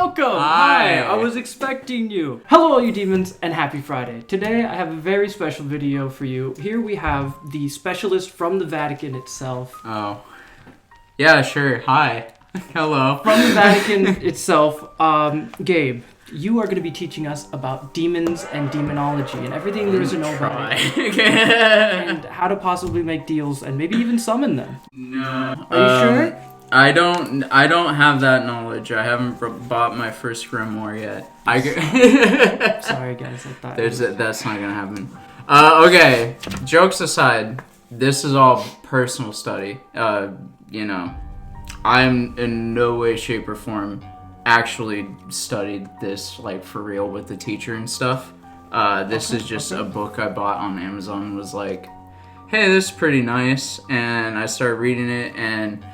welcome! Hi! I was expecting you. Hello all you demons and happy Friday. Today I have a very special video for you. Here we have the specialist from the Vatican itself. Oh. Yeah, sure. Hi. Hello. From the Vatican itself, Gabe. You are going to be teaching us about demons and demonology and everything there is to know about it. And how to possibly make deals and maybe even summon them. No. Are you sure? I don't have that knowledge. I haven't bought my first grimoire yet. Sorry guys, I thought that's not gonna happen. Okay. Jokes aside, this is all personal study. You know, I'm in no way, shape, or form actually studied this like for real with the teacher and stuff. This is just a book I bought on Amazon. Was like, hey, this is pretty nice, and I started reading it, and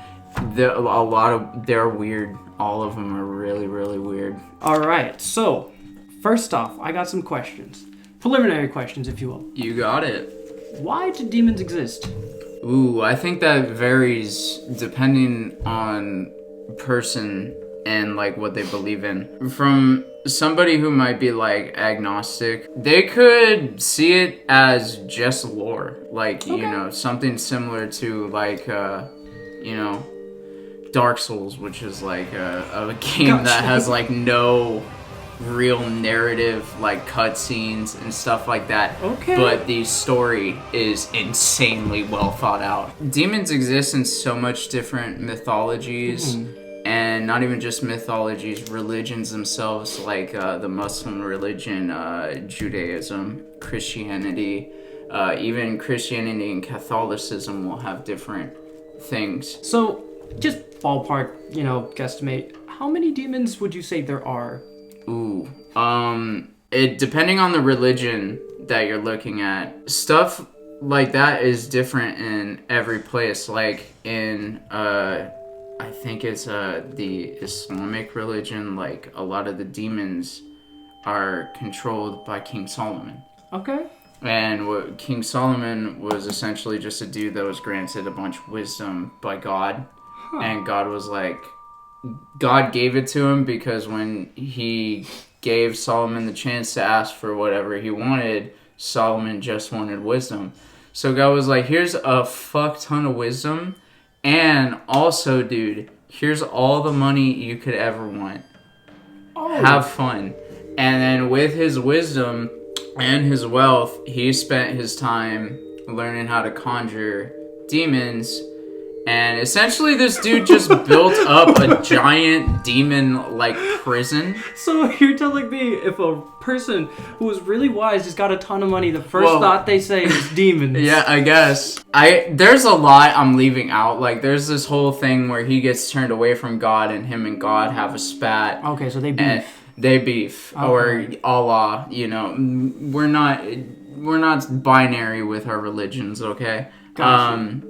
they're weird. All of them are really, really weird. All right, so first off, I got some questions, preliminary questions, if you will. You got it. Why do demons exist? Ooh, I think that varies depending on person and like what they believe in. From somebody who might be like agnostic, they could see it as just lore, like you know, something similar to like you know, Dark Souls, which is like a game that has like no real narrative, like cutscenes and stuff like that. Okay. But the story is insanely well thought out. Demons exist in so much different mythologies. And not even just mythologies, religions themselves, like the Muslim religion, Judaism, Christianity, even Christianity and Catholicism will have different things. So, just ballpark, you know, guesstimate, how many demons would you say there are? Ooh, it depending on the religion that you're looking at, stuff like that is different in every place. Like in I think it's the Islamic religion, like a lot of the demons are controlled by King Solomon. Okay. And what King Solomon was essentially just a dude that was granted a bunch of wisdom by God. And God was like, God gave it to him because when he gave Solomon the chance to ask for whatever he wanted, Solomon just wanted wisdom. So God was like, here's a fuck ton of wisdom. And also, dude, here's all the money you could ever want. Have fun. And then with his wisdom and his wealth, he spent his time learning how to conjure demons. And essentially this dude just built up a giant demon-like prison. So you're telling me if a person who is really wise just got a ton of money, the first thought they say is demons? Yeah, I guess. There's a lot I'm leaving out. Like, there's this whole thing where he gets turned away from God and him and God have a spat. Okay, so they beef. They beef. Okay. Or Allah, you know. We're not binary with our religions, okay? Gotcha.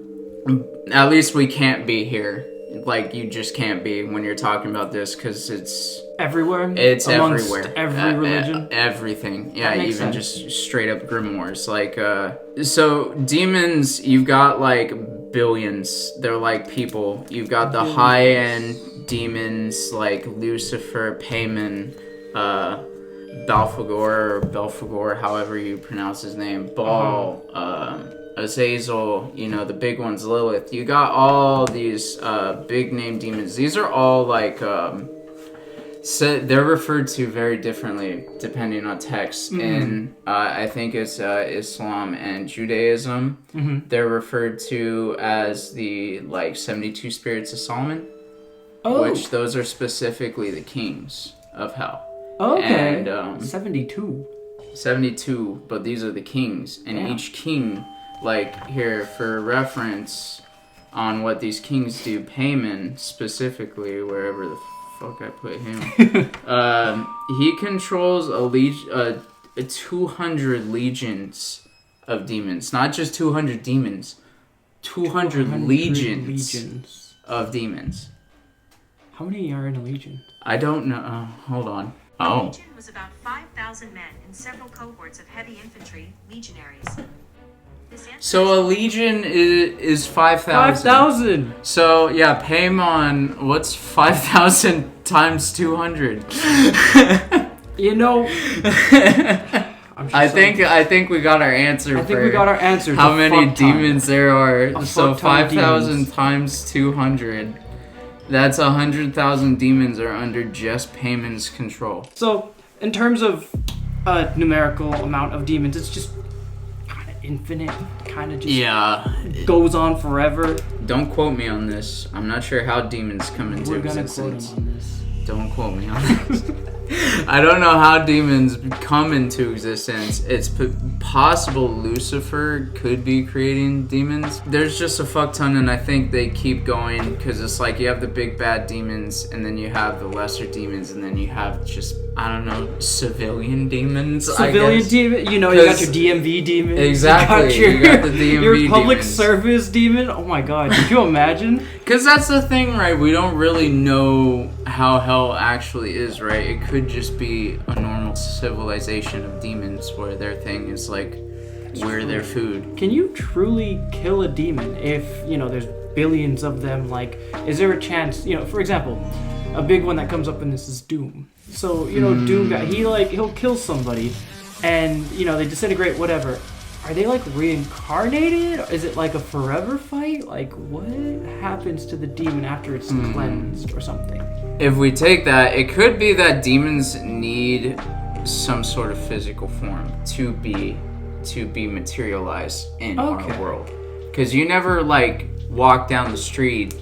At least we can't be here. Like, you just can't be when you're talking about this, because it's... Everywhere? It's amongst everywhere. Every religion? Everything. Yeah, even sense. Just straight up grimoires. Like, so, demons, you've got, like, billions. They're like people. You've got the high-end demons, like Lucifer, Payman, Belphegor, however you pronounce his name, Baal, Azazel, you know, the big ones, Lilith. You got all these big name demons. These are all like they're referred to very differently depending on text. In I think it's Islam and Judaism. They're referred to as the like 72 spirits of Solomon, which those are specifically the kings of hell. Okay. And 72, but these are the kings, and each king, like here for reference on what these kings do, Payman specifically, wherever the fuck I put him, he controls 200 legions of demons. Not just 200 demons, 200 legions of demons. How many are in a legion? I don't know. Hold on. The legion was about 5,000 men in several cohorts of heavy infantry, legionaries. So a legion is 5,000. 5,000. So yeah, Paimon, what's 5,000 times 200? You know, I think we got our answer. I think we got our answer. How many demons there are? A So fuck ton of 5,000 demons. times 200. That's 100,000 demons are under just Paimon's control. So, in terms of a numerical amount of demons, it's just kind of infinite, kind of just goes on forever. Don't quote me on this. I'm not sure how demons come into existence. We're gonna quote him on this. Don't quote me on this. I don't know how demons come into existence. It's possible Lucifer could be creating demons. There's just a fuck ton, and I think they keep going because it's like you have the big bad demons, and then you have the lesser demons, and then you have just, I don't know, civilian demons. Civilian demon? You know, you got your DMV demon. Exactly. You got the DMV your public demons. service demon. Oh my god, could you imagine? Because that's the thing, right? We don't really know how hell actually is, right? It could just be a normal civilization of demons where their thing is like, we're their food. Can you truly kill a demon if, you know, there's billions of them? Like, is there a chance, you know, for example, a big one that comes up in this is Doom. So, you know, Doom guy, he'll kill somebody and, you know, they disintegrate, whatever. Are they like reincarnated? Is it like a forever fight? Like, what happens to the demon after it's cleansed or something? If we take that, it could be that demons need some sort of physical form to be materialized in our world. Because you never like walk down the street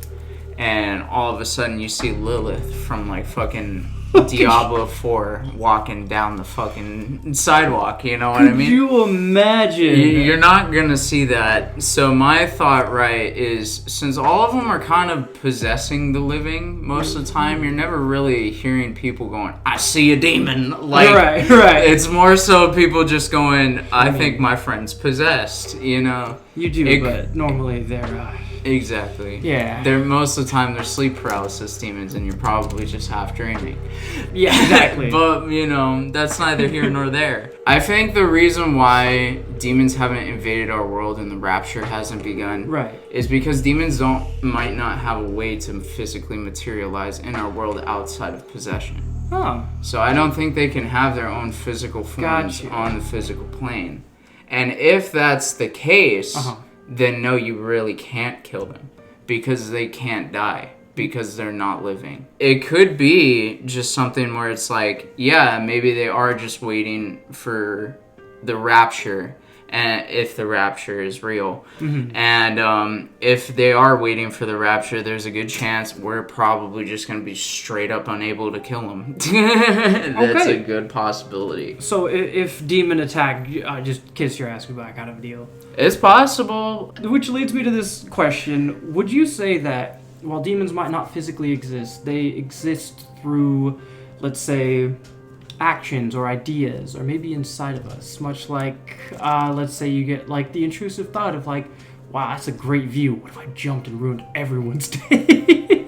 and all of a sudden you see Lilith from like fucking Diablo 4 walking down the fucking sidewalk, you know what I mean? Could you imagine? You're not gonna see that. So my thought, right, is since all of them are kind of possessing the living most of the time, you're never really hearing people going, I see a demon. Like, right. It's more so people just going, I think my friend's possessed, you know? You do, but normally they're... Exactly. Yeah. They're most of the time they're sleep paralysis demons, and you're probably just half dreaming. Yeah, exactly. But you know, that's neither here nor there. I think the reason why demons haven't invaded our world and the rapture hasn't begun, right, is because demons might not have a way to physically materialize in our world outside of possession. Oh. So I don't think they can have their own physical forms on the physical plane. And if that's the case. Then no, you really can't kill them because they can't die because they're not living. It could be just something where it's like, yeah, maybe they are just waiting for the rapture, and if the rapture is real. And if they are waiting for the rapture, there's a good chance we're probably just going to be straight up unable to kill them. That's a good possibility. So if demon attack, just kiss your ass goodbye kind of a deal. It's possible. Which leads me to this question. Would you say that while demons might not physically exist, they exist through, let's say, actions or ideas, or maybe inside of us? Much like, let's say you get like the intrusive thought of like, wow, that's a great view. What if I jumped and ruined everyone's day?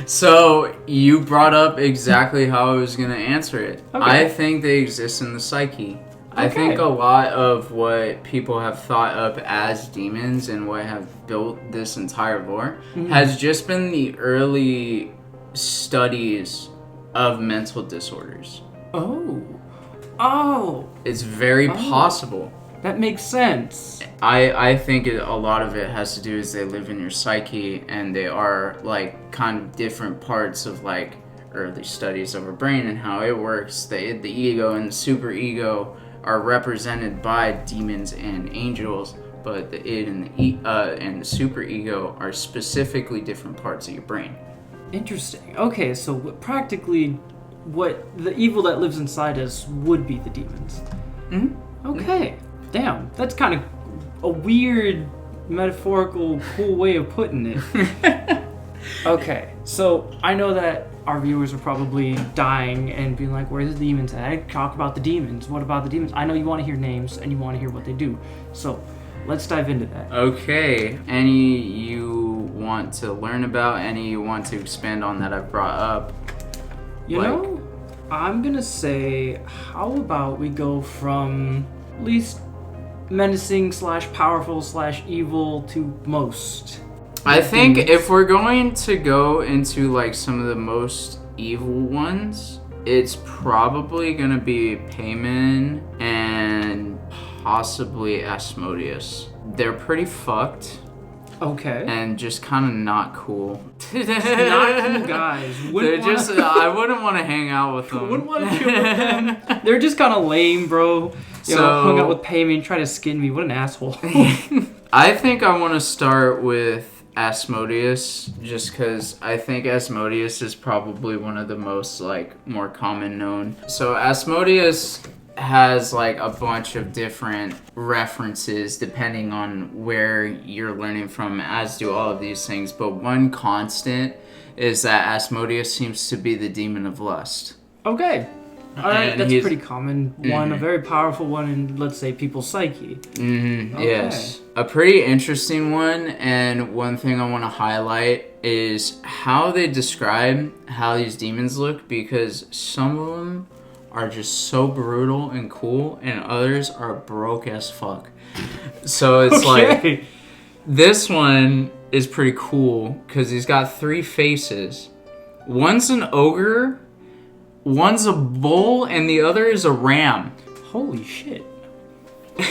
So you brought up exactly how I was going to answer it. Okay. I think they exist in the psyche. I think a lot of what people have thought up as demons and what have built this entire lore has just been the early studies of mental disorders. Oh. It's very possible. That makes sense. I think a lot of it has to do is they live in your psyche, and they are like kind of different parts of like early studies of our brain and how it works. The ego and the super ego are represented by demons and angels, but the id and the super ego are specifically different parts of your brain. Interesting. Okay, so practically what the evil that lives inside us would be the demons. Okay. Damn, that's kind of a weird metaphorical cool way of putting it. Okay, so I know that our viewers are probably dying and being like, where's the demons at? Talk about the demons. What about the demons? I know you want to hear names and you want to hear what they do. So let's dive into that. Okay. Any you want to learn about? Any you want to expand on that I've brought up? You know, I'm going to say, how about we go from least menacing / powerful / evil to most? I think if we're going to go into like some of the most evil ones, it's probably gonna be Payman and possibly Asmodeus. They're pretty fucked. Okay. And just kind of not cool. Not cool guys. I wouldn't want to hang out with them. Wouldn't want to chill with them. They're just kind of lame, bro. Hung out with Payman, tried to skin me. What an asshole. I think I want to start with Asmodeus, just because I think Asmodeus is probably one of the most, like, more common known. So Asmodeus has, like, a bunch of different references depending on where you're learning from, as do all of these things. But one constant is that Asmodeus seems to be the demon of lust. Okay. Alright, that's pretty common. One, a very powerful one in, let's say, people's psyche. Okay. Yes. A pretty interesting one, and one thing I want to highlight is how they describe how these demons look, because some of them are just so brutal and cool, and others are broke as fuck. So it's like, this one is pretty cool, because he's got 3 faces. One's an ogre, one's a bull, and the other is a ram. Holy shit.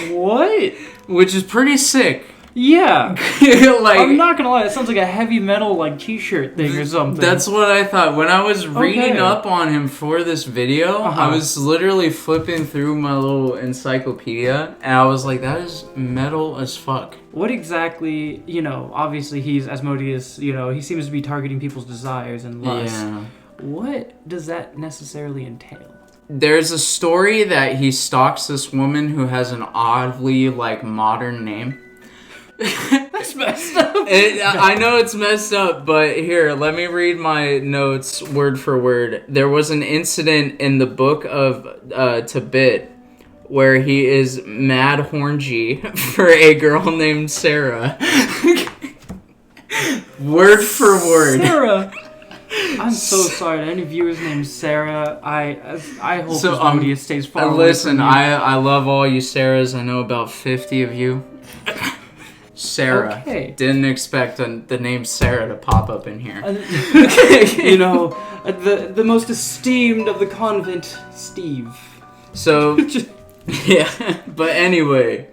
What? Which is pretty sick. Yeah. Like, I'm not gonna lie, that sounds like a heavy metal like t-shirt thing or something. That's what I thought. When I was reading up on him for this video, I was literally flipping through my little encyclopedia, and I was like, that is metal as fuck. What exactly, obviously he's Asmodeus, he seems to be targeting people's desires and lusts. Yeah. What does that necessarily entail? There's a story that he stalks this woman who has an oddly, like, modern name. That's messed up. I know it's messed up, but here, let me read my notes word for word. There was an incident in the book of Tibet where he is mad horny for a girl named Sarah. Word for word. Sarah. I'm so sorry to any viewers named Sarah. I hope Asmodeus stays far away listen, from you. I love all you Sarahs. I know about 50 of you. Sarah. Okay. Didn't expect the name Sarah to pop up in here. The most esteemed of the convent, Steve. So, yeah. But anyway,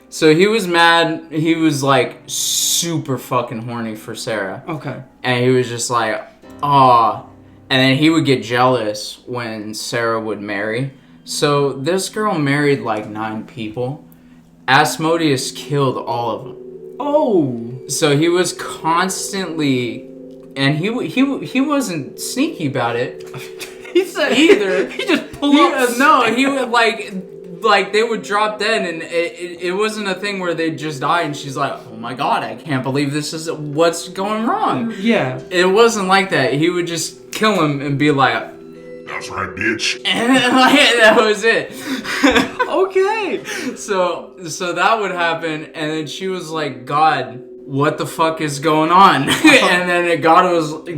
so he was mad. He was like super fucking horny for Sarah. Okay. And he was just like, aw. And then he would get jealous when Sarah would marry. So this girl married like 9 people. Asmodeus killed all of them. Oh. So he was constantly, and he wasn't sneaky about it. He said either. He just pulled up. No, he would like they would drop dead, and it wasn't a thing where they'd just die, and she's like, oh my god, I can't believe this is what's going wrong. Yeah. It wasn't like that. He would just kill him and be like, that's right, bitch. And that was it. Okay. So that would happen, and then she was like, God, what the fuck is going on? And then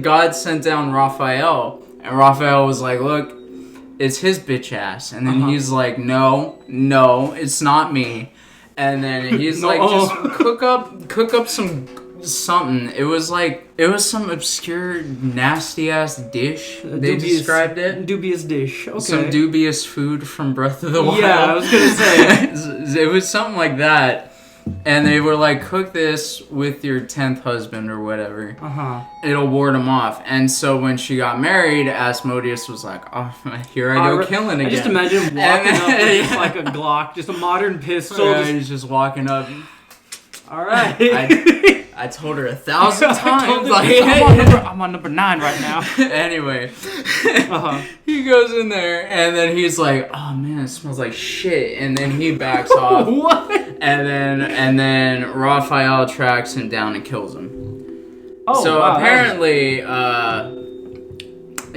God sent down Raphael, and Raphael was like, look, it's his bitch ass. And then he's like, no, it's not me. And then he's like, just cook up something. It was some obscure nasty ass dish. They described it. Dubious dish. Okay. Some dubious food from Breath of the Wild. Yeah, I was gonna say. It was something like that. And they were like, cook this with your 10th husband or whatever. It'll ward him off. And so when she got married, Asmodeus was like, oh, here I go killing again. I just imagine him walking up with just like a Glock, just a modern pistol. Yeah, he's just walking up. All right. I told her 1,000 times. I'm on number 9 right now. Anyway, he goes in there, and then he's like, "Oh man, it smells like shit," and then he backs off. What? And then Raphael tracks him down and kills him. Oh, so wow, apparently,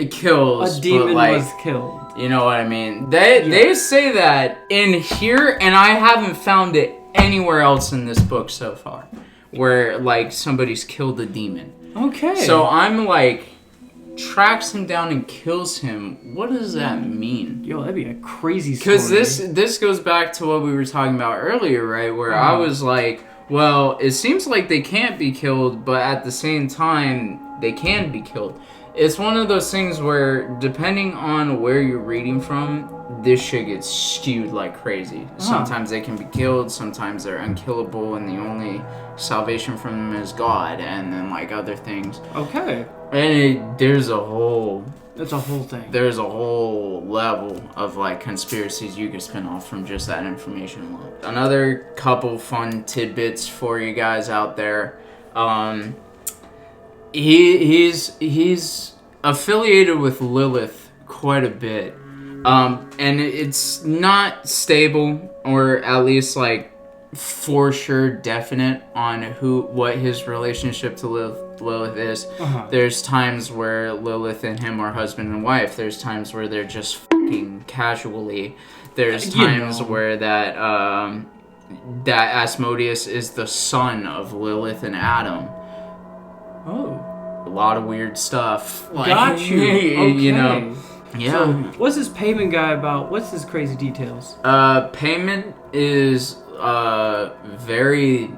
it kills. A demon but, was killed. You know what I mean? They say that in here, and I haven't found it anywhere else in this book so far, where like somebody's killed a demon. Okay. So I'm like, tracks him down and kills him. What does that mean? Yo, that'd be a crazy story. Because this goes back to what we were talking about earlier, right? Where I was like, well, it seems like they can't be killed, but at the same time, they can be killed. It's one of those things where, depending on where you're reading from, this shit gets skewed like crazy. Sometimes they can be killed, sometimes they're unkillable, and the only salvation from them is God, and then like other things. Okay. And there's a whole... It's a whole thing. There's a whole level of like conspiracies you could spin off from just that information alone. Another couple fun tidbits for you guys out there. He's affiliated with Lilith quite a bit. And it's not stable, or at least like for sure definite on what his relationship to Lilith is. There's times where Lilith and him are husband and wife. There's times where they're just fucking casually. There's times where that Asmodeus is the son of Lilith and Adam. A lot of weird stuff. Like, got you. Okay. You know. Yeah. So, what's this payment guy about? What's his crazy details? Payment is very,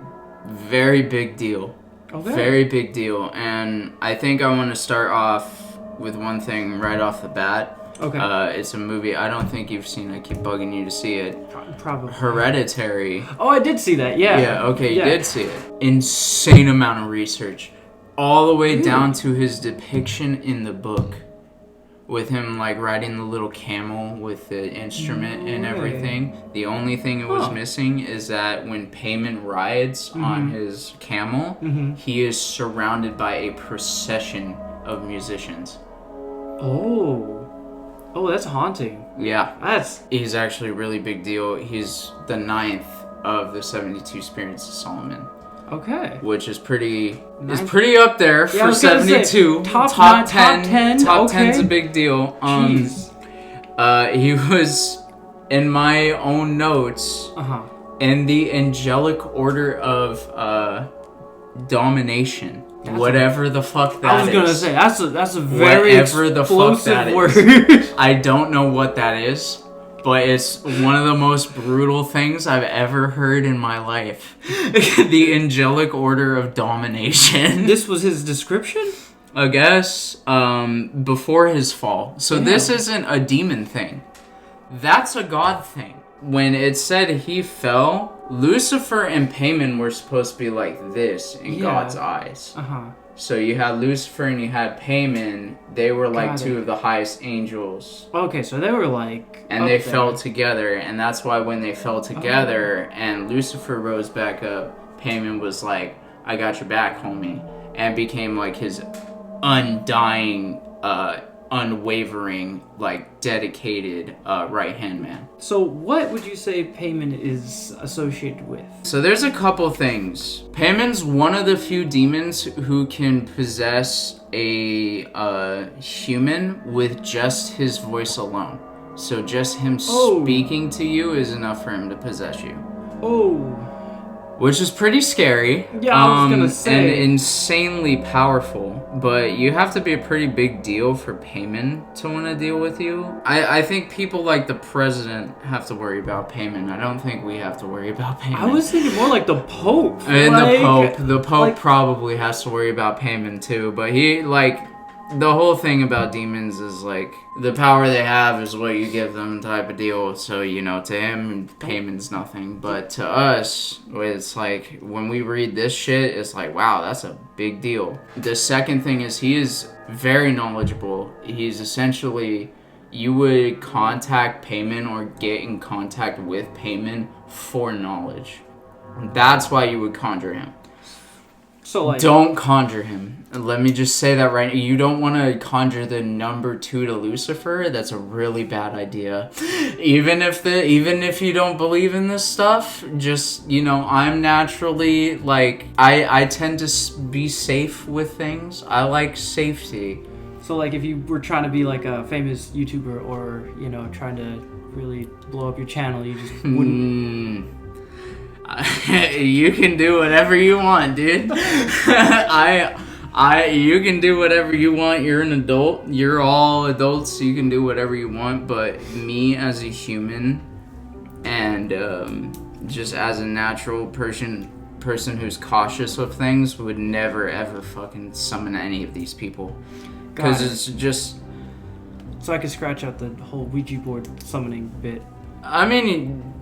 very big deal. Okay. Very big deal. And I think I want to start off with one thing right off the bat. Okay. It's a movie I don't think you've seen. I keep bugging you to see it. Probably. Hereditary. Oh, I did see that. Yeah. Yeah, okay, you did see it. Insane amount of research. All the way down to his depiction in the book. With him, like, riding the little camel with the instrument and everything. The only thing it was missing is that when Payment rides on his camel, he is surrounded by a procession of musicians. Oh, that's haunting. Yeah. He's actually a really big deal. He's the 9th of the 72 Spirits of Solomon. Okay. Which is pretty up there for 72. Say, top 10. Top okay. 10's a big deal. He was, in my own notes, in the angelic order of domination. Whatever the fuck that is. I was gonna say, that's a very explosive word. I don't know what that is. But it's one of the most brutal things I've ever heard in my life. The angelic order of domination. This was his description? I guess, before his fall. So this isn't a demon thing. That's a God thing. When it said he fell, Lucifer and Payman were supposed to be like this in God's eyes. So you had Lucifer and you had Payman. They were like two of the highest angels. Okay, so they were like... And they fell together. And that's why when they fell together and Lucifer rose back up, Payman was like, I got your back, homie. And became like his undying, unwavering, like dedicated right-hand man. So what would you say Payman is associated with? So there's a couple things. Payman's one of the few demons who can possess a human with just his voice alone. So just him speaking to you is enough for him to possess you. Which is pretty scary. Yeah, I was gonna say. And insanely powerful. But you have to be a pretty big deal for Payman to want to deal with you. I think people like the president have to worry about Payman. I don't think we have to worry about Payman. I was thinking more like the Pope. And the Pope probably has to worry about Payman too. But he, like... The whole thing about demons is, like, the power they have is what you give them type of deal. So, you know, to him, Payman's nothing. But to us, it's like, when we read this shit, it's like, wow, that's a big deal. The second thing is he is very knowledgeable. He's essentially, you would contact Payman or get in contact with Payman for knowledge. That's why you would conjure him. So, like... Don't conjure him. Let me just say that right now. You don't want to conjure the number 2 to Lucifer. That's a really bad idea. Even if you don't believe in this stuff, just, you know, I'm naturally, like, I tend to be safe with things. I like safety. So, like, if you were trying to be, like, a famous YouTuber or, you know, trying to really blow up your channel, you just wouldn't... You can do whatever you want. You're an adult. You're all adults. So you can do whatever you want. But me as a human, and just as a natural person who's cautious of things, would never ever fucking summon any of these people, because it's just. So I could scratch out the whole Ouija board summoning bit. I mean,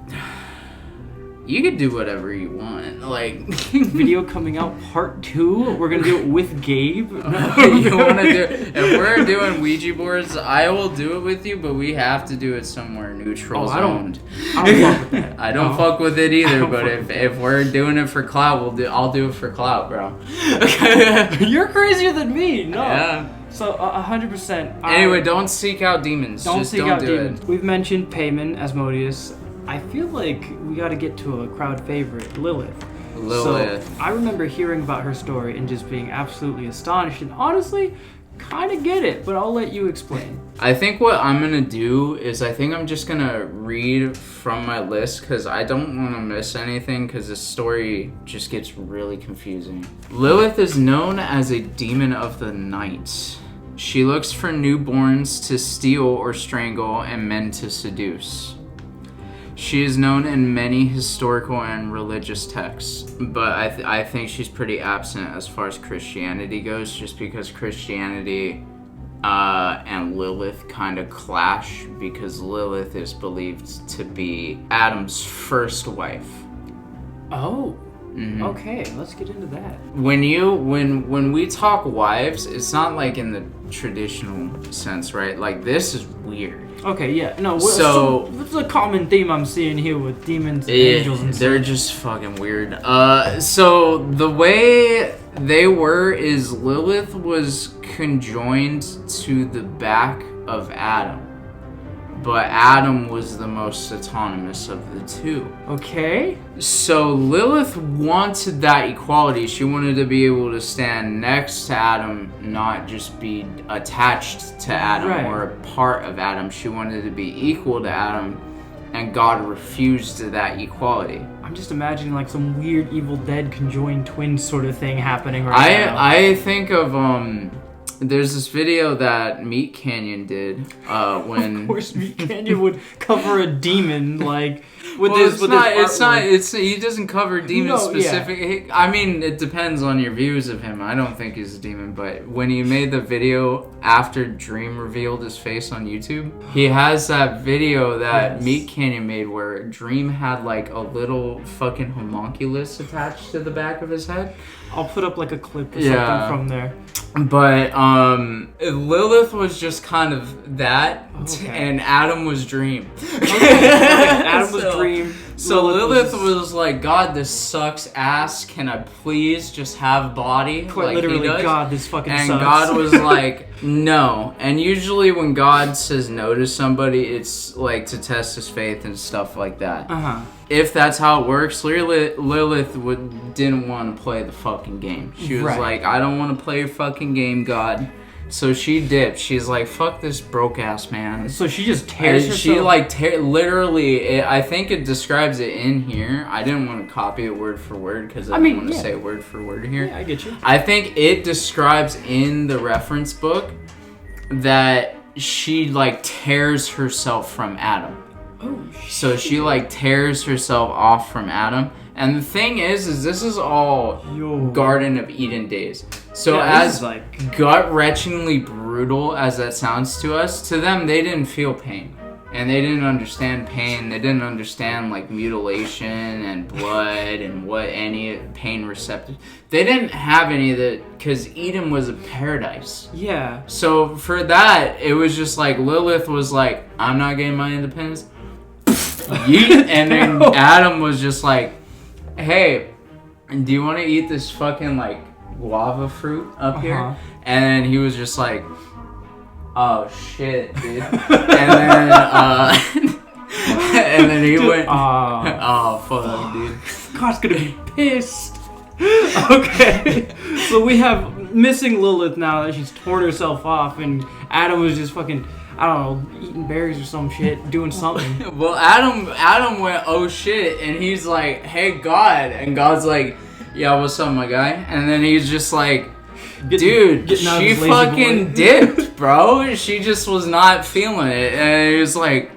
you could do whatever you want. Like video coming out part 2. We're gonna do it with Gabe. You want to do? If we're doing Ouija boards, I will do it with you, but we have to do it somewhere neutral zoned. I don't fuck with that. I don't fuck with it either. But if we're doing it for clout, I'll do it for clout, bro. You're crazier than me. No. Yeah. So 100%. Anyway, don't seek out demons. Don't Just seek don't out do demons. We've mentioned Payman, Asmodeus. I feel like we got to get to a crowd favorite, Lilith. So I remember hearing about her story and just being absolutely astonished, and honestly, kind of get it. But I'll let you explain. I think what I'm gonna do is I'm just gonna read from my list, because I don't want to miss anything, because this story just gets really confusing. Lilith is known as a demon of the night. She looks for newborns to steal or strangle and men to seduce. She is known in many historical and religious texts, but I think she's pretty absent as far as Christianity goes, just because Christianity and Lilith kind of clash, because Lilith is believed to be Adam's first wife. Oh. Mm-hmm. Okay, let's get into that. When we talk wives, it's not like in the traditional sense, right? Like, this is weird. Okay, yeah, no. So what's the common theme I'm seeing here with demons, and angels, and stuff? They're just fucking weird. So the way they were is Lilith was conjoined to the back of Adam. But Adam was the most autonomous of the two. Okay. So Lilith wanted that equality. She wanted to be able to stand next to Adam, not just be attached to Adam or a part of Adam. She wanted to be equal to Adam, and God refused that equality. I'm just imagining like some weird Evil Dead conjoined twins sort of thing happening right now. I think of there's this video that Meat Canyon did when. Of course, Meat Canyon would cover a demon like with he doesn't cover demons specific. Yeah. I mean, it depends on your views of him. I don't think he's a demon, but when he made the video after Dream revealed his face on YouTube, he has that video that Meat Canyon made where Dream had like a little fucking homunculus attached to the back of his head. I'll put up like a clip or something from there. But Lilith was just kind of that, and Adam was Dream. Adam was Dream. So Lilith was like, God, this sucks ass. Can I please just have body? Quite like literally, God, this fucking sucks. And God was like, no. And usually when God says no to somebody, it's like to test his faith and stuff like that. If that's how it works, Lilith didn't want to play the fucking game. She was like, I don't want to play your fucking game, God. So she dipped. She's like, fuck this broke ass man. So she just tears herself? She like, literally, I think it describes it in here. I didn't want to copy it word for word because I didn't want to say it word for word here. Yeah, I get you. I think it describes in the reference book that she like tears herself from Adam. Oh, shit. So she like tears herself off from Adam. And the thing is this is all Garden of Eden days. So as like gut-wrenchingly brutal as that sounds to us, to them they didn't feel pain. And they didn't understand pain. They didn't understand like mutilation and blood and what any pain receptors. They didn't have any of that because Eden was a paradise. Yeah. So for that, it was just like Lilith was like, I'm not getting my independence. Yeet. And then Adam was just like, hey, do you want to eat this fucking like guava fruit up here? And then he was just like, oh shit, dude. And then he went, oh fuck, dude. God's gonna be pissed. Okay, so we have missing Lilith now that she's torn herself off, and Adam was just fucking, I don't know, eating berries or some shit, doing something. Well, Adam went, oh shit, and he's like, hey God, and God's like, yeah, what's up, my guy? And then he's just like, Dude, she fucking dipped, bro. She just was not feeling it. And it was like,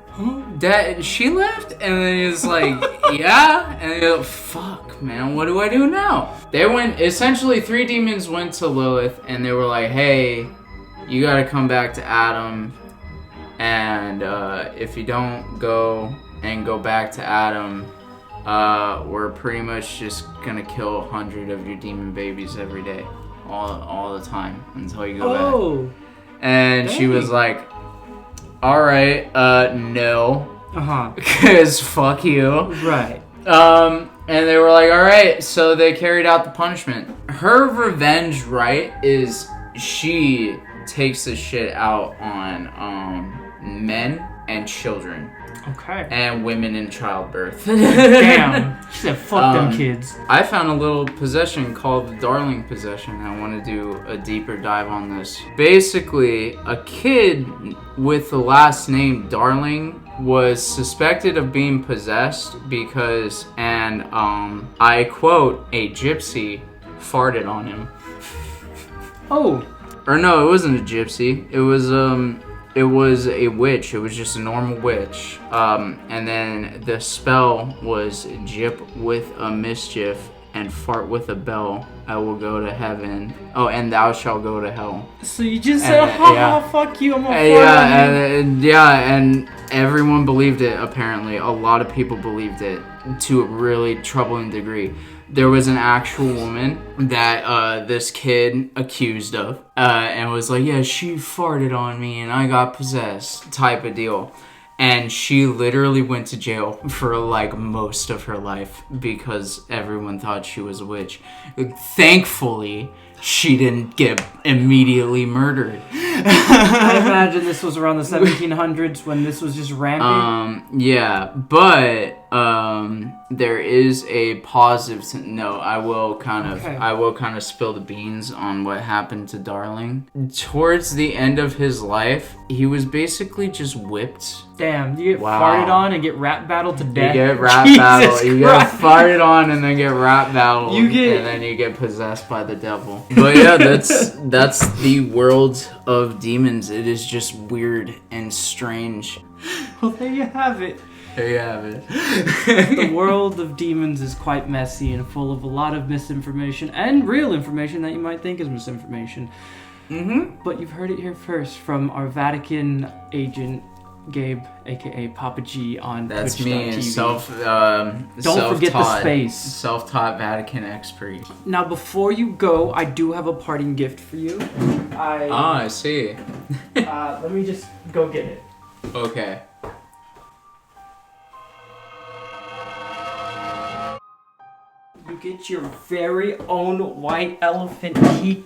huh? Dad, she left? And then he was like, yeah. And he was like, fuck, man, what do I do now? They went, essentially 3 demons went to Lilith and they were like, hey, you gotta come back to Adam. And if you don't go back to Adam, we're pretty much just gonna kill 100 of your demon babies every day, all the time until you go back. And dang. She was like, "All right, no, cause fuck you." Right. And they were like, "All right," so they carried out the punishment. Her revenge, right, is she takes the shit out on men and children. Okay. And women in childbirth. Damn. She said, fuck them kids. I found a little possession called the Darling Possession. I want to do a deeper dive on this. Basically, a kid with the last name Darling was suspected of being possessed because, and I quote, a gypsy farted on him. Oh. Or no, it wasn't a gypsy. It was a witch. It was just a normal witch. And then the spell was gyp with a mischief and fart with a bell. I will go to heaven. Oh, and thou shalt go to hell. So you just said, ha, fuck you, I'm gonna fart. And everyone believed it, apparently. A lot of people believed it to a really troubling degree. There was an actual woman that this kid accused of and was like, yeah, she farted on me and I got possessed type of deal. And she literally went to jail for like most of her life because everyone thought she was a witch. Thankfully, she didn't get immediately murdered. I imagine this was around the 1700s when this was just rampant. Yeah, but there is a positive. No, I will kind of spill the beans on what happened to Darling. Towards the end of his life, he was basically just whipped. Damn, you get farted on and get rap battled to death. You get rap battled. You get farted on and then get rap battled. And then you get possessed by the devil. But yeah, that's the world of demons. It is just weird and strange. Well, there you have it. There you have it. The world of demons is quite messy and full of a lot of misinformation and real information that you might think is misinformation. Mm-hmm. But you've heard it here first from our Vatican agent, Gabe, aka Papa G on That's Twitch.tv. me, Don't forget the space. Self-taught Vatican expert. Now, before you go, I do have a parting gift for you. I see. Let me just go get it. Okay. You get your very own white elephant key